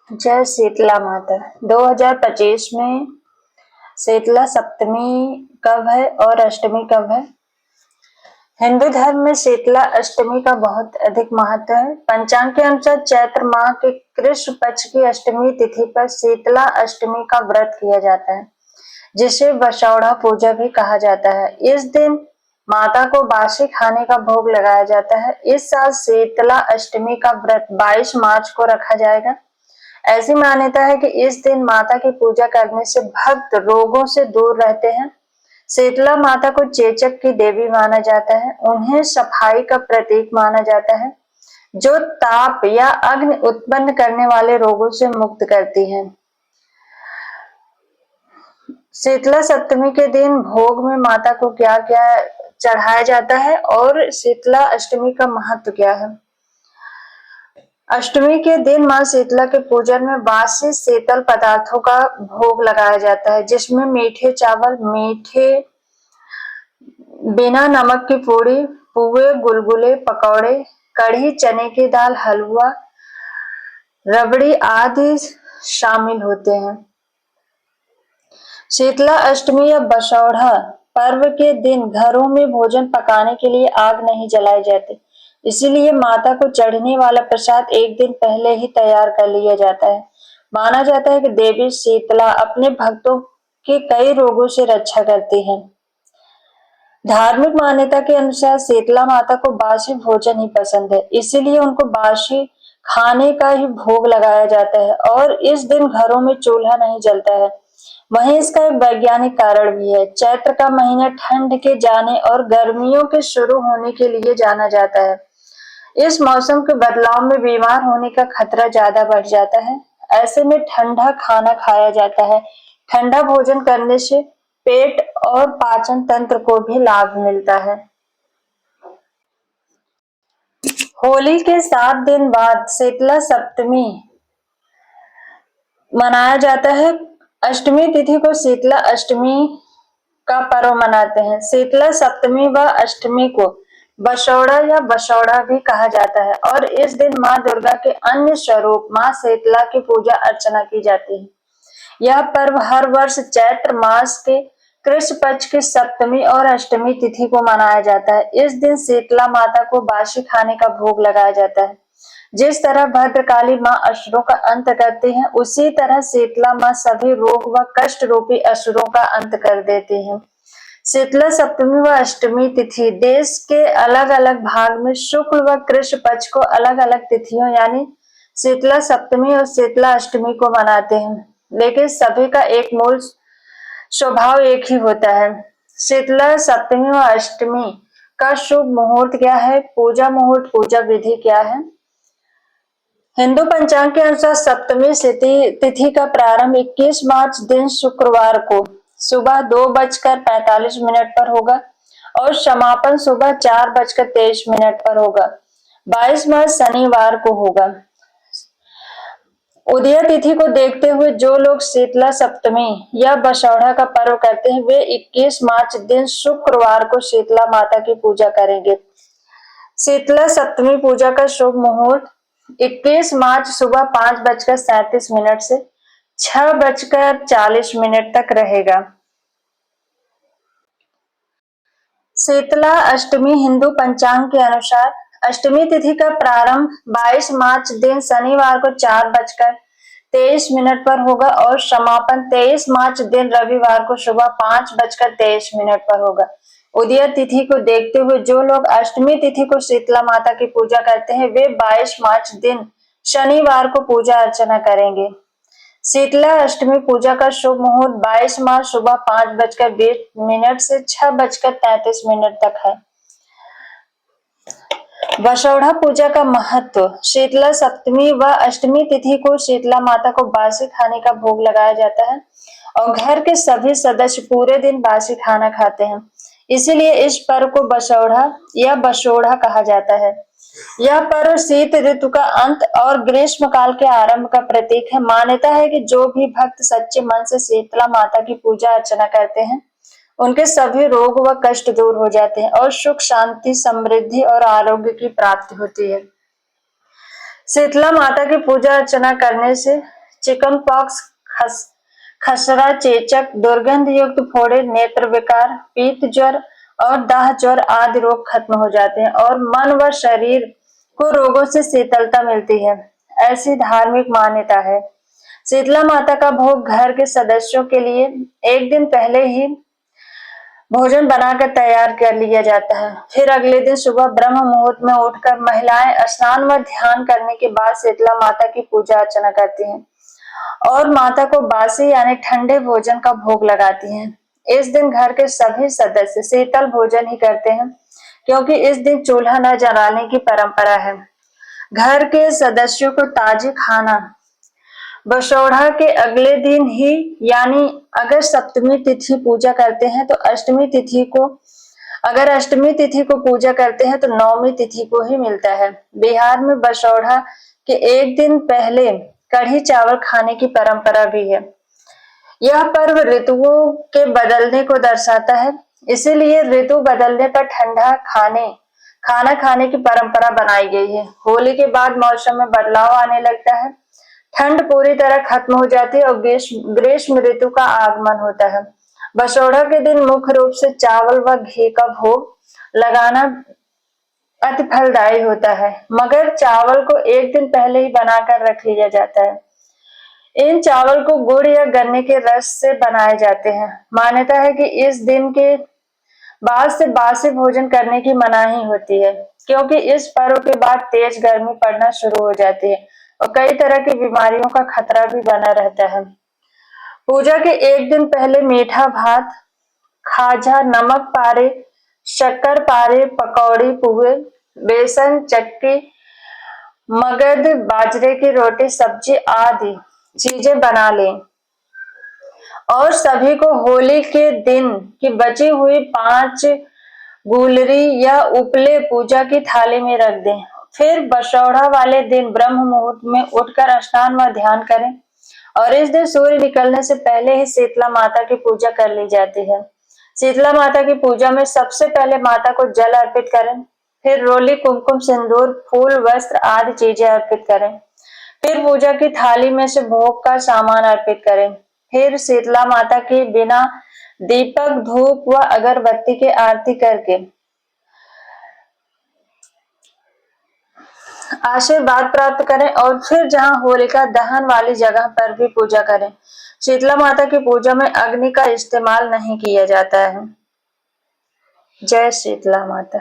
जय शीतला माता। 2025 में शीतला सप्तमी कब है और अष्टमी कब है? हिंदू धर्म में शीतला अष्टमी का बहुत अधिक महत्व है। पंचांग के अनुसार चैत्र माह के कृष्ण पक्ष की अष्टमी तिथि पर शीतला अष्टमी का व्रत किया जाता है, जिसे बसौड़ा पूजा भी कहा जाता है। इस दिन माता को बासी खाने का भोग लगाया जाता है। इस साल शीतला अष्टमी का व्रत 22 मार्च को रखा जाएगा। ऐसी मान्यता है कि इस दिन माता की पूजा करने से भक्त रोगों से दूर रहते हैं। शीतला माता को चेचक की देवी माना जाता है। उन्हें सफाई का प्रतीक माना जाता है, जो ताप या अग्नि उत्पन्न करने वाले रोगों से मुक्त करती है। शीतला सप्तमी के दिन भोग में माता को क्या क्या चढ़ाया जाता है और शीतला अष्टमी का महत्व क्या है? अष्टमी के दिन मां शीतला के पूजन में बासी शीतल पदार्थों का भोग लगाया जाता है, जिसमें मीठे चावल, मीठे बिना नमक की पूड़ी, पुए, गुलगुले, पकौड़े, कढ़ी, चने की दाल, हलवा, रबड़ी आदि शामिल होते हैं। शीतला अष्टमी या बसौड़ा पर्व के दिन घरों में भोजन पकाने के लिए आग नहीं जलाई जाती, इसीलिए माता को चढ़ने वाला प्रसाद एक दिन पहले ही तैयार कर लिया जाता है। माना जाता है कि देवी शीतला अपने भक्तों के कई रोगों से रक्षा करती है। धार्मिक मान्यता के अनुसार शीतला माता को बासी भोजन ही पसंद है, इसीलिए उनको बासी खाने का ही भोग लगाया जाता है और इस दिन घरों में चूल्हा नहीं जलता है। वहीं इसका एक वैज्ञानिक कारण भी है। चैत्र का महीना ठंड के जाने और गर्मियों के शुरू होने के लिए जाना जाता है। इस मौसम के बदलाव में बीमार होने का खतरा ज्यादा बढ़ जाता है। ऐसे में ठंडा खाना खाया जाता है। ठंडा भोजन करने से पेट और पाचन तंत्र को भी लाभ मिलता है। होली के 7 दिन बाद शीतला सप्तमी मनाया जाता है। अष्टमी तिथि को शीतला अष्टमी का पर्व मनाते हैं। शीतला सप्तमी व अष्टमी को बसौड़ा या बसौड़ा भी कहा जाता है और इस दिन मां दुर्गा के अन्य स्वरूप मां शीतला की पूजा अर्चना की जाती है। यह पर्व हर वर्ष चैत्र मास के कृष्ण पक्ष की सप्तमी और अष्टमी तिथि को मनाया जाता है। इस दिन शीतला माता को बासी खाने का भोग लगाया जाता है। जिस तरह भद्रकाली मां असुरों का अंत करती हैं, उसी तरह शीतला मां सभी रोग व कष्ट रूपी असुरों का अंत कर देती हैं। शीतला सप्तमी व अष्टमी तिथि देश के अलग अलग भाग में शुक्ल व कृष्ण पक्ष को अलग अलग तिथियों यानी शीतला सप्तमी और शीतला अष्टमी को मनाते हैं, लेकिन सभी का एक मूल स्वभाव एक ही होता है। शीतला सप्तमी व अष्टमी का शुभ मुहूर्त क्या है? पूजा मुहूर्त, पूजा विधि क्या है? हिंदू पंचांग के अनुसार सप्तमी तिथि का प्रारंभ 21 मार्च दिन शुक्रवार को सुबह 2:45 पर होगा और समापन सुबह 4:23 पर होगा। 22 मार्च शनिवार को होगा। उदय तिथि को देखते हुए जो लोग शीतला सप्तमी या बसौड़ा का पर्व करते हैं, वे 21 मार्च दिन शुक्रवार को शीतला माता की पूजा करेंगे। शीतला सप्तमी पूजा का शुभ मुहूर्त 21 मार्च सुबह 5:37 से 6:40 तक रहेगा। शीतला अष्टमी हिंदू पंचांग के अनुसार अष्टमी तिथि का प्रारंभ 22 मार्च दिन शनिवार को 4:23 पर होगा और समापन 23 मार्च दिन रविवार को सुबह 5:23 पर होगा। उदय तिथि को देखते हुए जो लोग अष्टमी तिथि को शीतला माता की पूजा करते हैं, वे 22 मार्च दिन शनिवार को पूजा अर्चना करेंगे। शीतला अष्टमी पूजा का शुभ मुहूर्त 22 मार्च सुबह 5:20 से 6:33 तक है। बसौड़ा पूजा का महत्व। शीतला सप्तमी व अष्टमी तिथि को शीतला माता को बासी खाने का भोग लगाया जाता है और घर के सभी सदस्य पूरे दिन बासी खाना खाते हैं, इसीलिए इस पर्व को बसौड़ा या बसोड़ा कहा जाता है। यह पर्व शीत ऋतु का अंत और ग्रीष्म काल के आरंभ का प्रतीक है। मान्यता है कि जो भी भक्त सच्चे मन से शीतला माता की पूजा अर्चना करते हैं, उनके सभी रोग व कष्ट दूर हो जाते हैं और सुख, शांति, समृद्धि और आरोग्य की प्राप्ति होती है। शीतला माता की पूजा अर्चना करने से चिकन पॉक्स, खसरा, चेचक, दुर्गंध युक्त फोड़े, नेत्र विकार, पीत ज्वर और दाह ज्वर आदि रोग खत्म हो जाते हैं और मन व शरीर को रोगों से शीतलता मिलती है, ऐसी धार्मिक मान्यता है। शीतला माता का भोग घर के सदस्यों के लिए एक दिन पहले ही भोजन बनाकर तैयार कर लिया जाता है। फिर अगले दिन सुबह ब्रह्म मुहूर्त में उठकर महिलाएं स्नान व ध्यान करने के बाद शीतला माता की पूजा अर्चना करती हैं और माता को बासी यानी ठंडे भोजन का भोग लगाती हैं। इस दिन घर के सभी सदस्य शीतल भोजन ही करते हैं क्योंकि इस दिन चूल्हा न जलाने की परंपरा है। घर के सदस्यों को ताजी खाना बसौड़ा के अगले दिन ही यानी अगर सप्तमी तिथि पूजा करते हैं तो अष्टमी तिथि को, अगर अष्टमी तिथि को पूजा करते हैं तो नवमी तिथि को ही मिलता है। बिहार में बसौड़ा के एक दिन पहले कढ़ी चावल खाने की परंपरा भी है। यह पर्व ऋतुओं के बदलने को दर्शाता है, इसीलिए ऋतु बदलने पर ठंडा खाना खाने की परंपरा बनाई गई है। होली के बाद मौसम में बदलाव आने लगता है, ठंड पूरी तरह खत्म हो जाती है और ग्रीष्म ऋतु का आगमन होता है। बसौड़ा के दिन मुख्य रूप से चावल व घी का भोग लगाना अति फलदायी होता है, मगर चावल को एक दिन पहले ही बनाकर रख लिया जाता है। इन चावल को गुड़ या गन्ने के रस से बनाए जाते हैं। मान्यता है कि इस दिन के बाद से बासी भोजन करने की मनाही होती है क्योंकि इस पर्व के बाद तेज गर्मी पड़ना शुरू हो जाती है और कई तरह की बीमारियों का खतरा भी बना रहता है। पूजा के एक दिन पहले मीठा भात, खाजा, नमक पारे, शक्कर पारे, पकौड़ी, पुए, बेसन चक्की, मगध, बाजरे की रोटी, सब्जी आदि चीजें बना लें और सभी को होली के दिन की बची हुई 5 गुलरी या उपले पूजा की थाली में रख दें। फिर बसौड़ा वाले दिन ब्रह्म मुहूर्त में उठकर स्नान व ध्यान करें और इस दिन सूर्य निकलने से पहले ही शीतला माता की पूजा कर ली जाती है। शीतला माता की पूजा में सबसे पहले माता को जल अर्पित करें, फिर रोली, कुमकुम, सिंदूर, फूल, वस्त्र आदि चीजें अर्पित करें। फिर पूजा की थाली में से भोग का सामान अर्पित करें। फिर शीतला माता की बिना दीपक, धूप व अगरबत्ती की आरती करके आशीर्वाद प्राप्त करें और फिर जहां होलिका दहन वाली जगह पर भी पूजा करें। शीतला माता की पूजा में अग्नि का इस्तेमाल नहीं किया जाता है। जय शीतला माता।